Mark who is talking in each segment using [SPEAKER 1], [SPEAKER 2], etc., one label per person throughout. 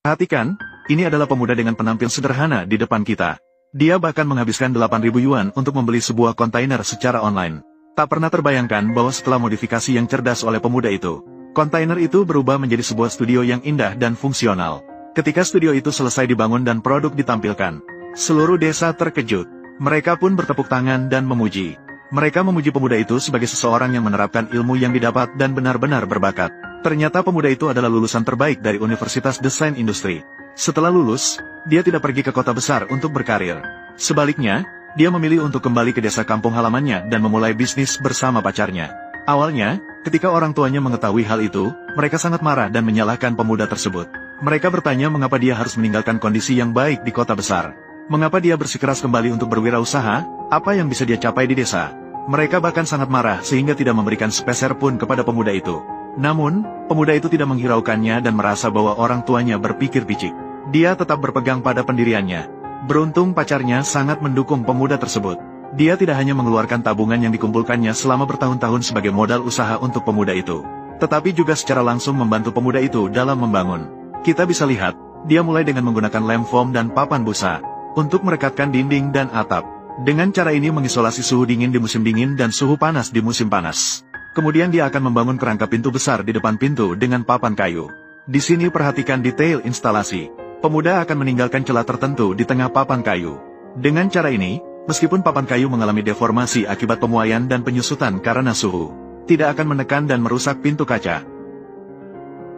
[SPEAKER 1] Perhatikan, ini adalah pemuda dengan penampil sederhana di depan kita. Dia bahkan menghabiskan 8.000 yuan untuk membeli sebuah kontainer secara online. Tak pernah terbayangkan bahwa setelah modifikasi yang cerdas oleh pemuda itu, kontainer itu berubah menjadi sebuah studio yang indah dan fungsional. Ketika studio itu selesai dibangun dan produk ditampilkan, seluruh desa terkejut. Mereka pun bertepuk tangan dan memuji. Mereka memuji pemuda itu sebagai seseorang yang menerapkan ilmu yang didapat dan benar-benar berbakat. Ternyata pemuda itu adalah lulusan terbaik dari Universitas Desain Industri. Setelah lulus, dia tidak pergi ke kota besar untuk berkarir. Sebaliknya, dia memilih untuk kembali ke desa kampung halamannya dan memulai bisnis bersama pacarnya. Awalnya, ketika orang tuanya mengetahui hal itu, mereka sangat marah dan menyalahkan pemuda tersebut. Mereka bertanya mengapa dia harus meninggalkan kondisi yang baik di kota besar. Mengapa dia bersikeras kembali untuk berwirausaha, apa yang bisa dia capai di desa. Mereka bahkan sangat marah sehingga tidak memberikan sepeser pun kepada pemuda itu. Namun, pemuda itu tidak menghiraukannya dan merasa bahwa orang tuanya berpikir picik. Dia tetap berpegang pada pendiriannya. Beruntung pacarnya sangat mendukung pemuda tersebut. Dia tidak hanya mengeluarkan tabungan yang dikumpulkannya selama bertahun-tahun sebagai modal usaha untuk pemuda itu, tetapi juga secara langsung membantu pemuda itu dalam membangun. Kita bisa lihat, dia mulai dengan menggunakan lem foam dan papan busa untuk merekatkan dinding dan atap. Dengan cara ini mengisolasi suhu dingin di musim dingin dan suhu panas di musim panas. Kemudian dia akan membangun kerangka pintu besar di depan pintu dengan papan kayu. Di sini perhatikan detail instalasi. Pemuda akan meninggalkan celah tertentu di tengah papan kayu. Dengan cara ini, meskipun papan kayu mengalami deformasi akibat pemuaian dan penyusutan karena suhu, tidak akan menekan dan merusak pintu kaca.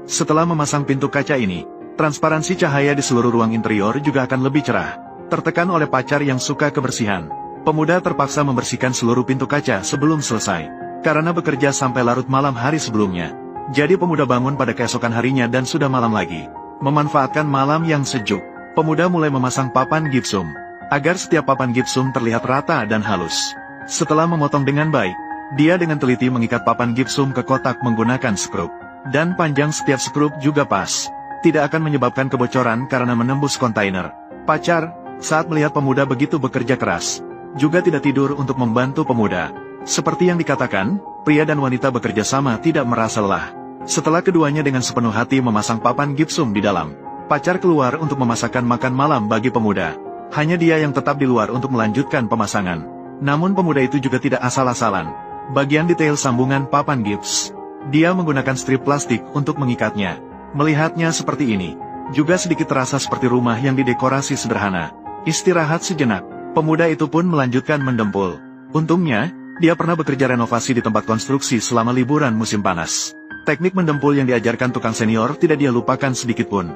[SPEAKER 1] Setelah memasang pintu kaca ini, transparansi cahaya di seluruh ruang interior juga akan lebih cerah. Tertekan oleh pacar yang suka kebersihan, pemuda terpaksa membersihkan seluruh pintu kaca sebelum selesai, karena bekerja sampai larut malam hari sebelumnya. Jadi pemuda bangun pada keesokan harinya dan sudah malam lagi. Memanfaatkan malam yang sejuk, pemuda mulai memasang papan gipsum, agar setiap papan gipsum terlihat rata dan halus. Setelah memotong dengan baik, dia dengan teliti mengikat papan gipsum ke kotak menggunakan skrup. Dan panjang setiap skrup juga pas. Tidak akan menyebabkan kebocoran karena menembus kontainer. Pacar, saat melihat pemuda begitu bekerja keras, juga tidak tidur untuk membantu pemuda. Seperti yang dikatakan, pria dan wanita bekerja sama tidak merasa lelah. Setelah keduanya dengan sepenuh hati memasang papan gipsum di dalam, pacar keluar untuk memasakkan makan malam bagi pemuda. Hanya dia yang tetap di luar untuk melanjutkan pemasangan. Namun pemuda itu juga tidak asal-asalan. Bagian detail sambungan papan gips, dia menggunakan strip plastik untuk mengikatnya. Melihatnya seperti ini, juga sedikit terasa seperti rumah yang didekorasi sederhana. Istirahat sejenak, pemuda itu pun melanjutkan mendempul. Untungnya, dia pernah bekerja renovasi di tempat konstruksi selama liburan musim panas. Teknik mendempul yang diajarkan tukang senior tidak dia lupakan sedikit pun.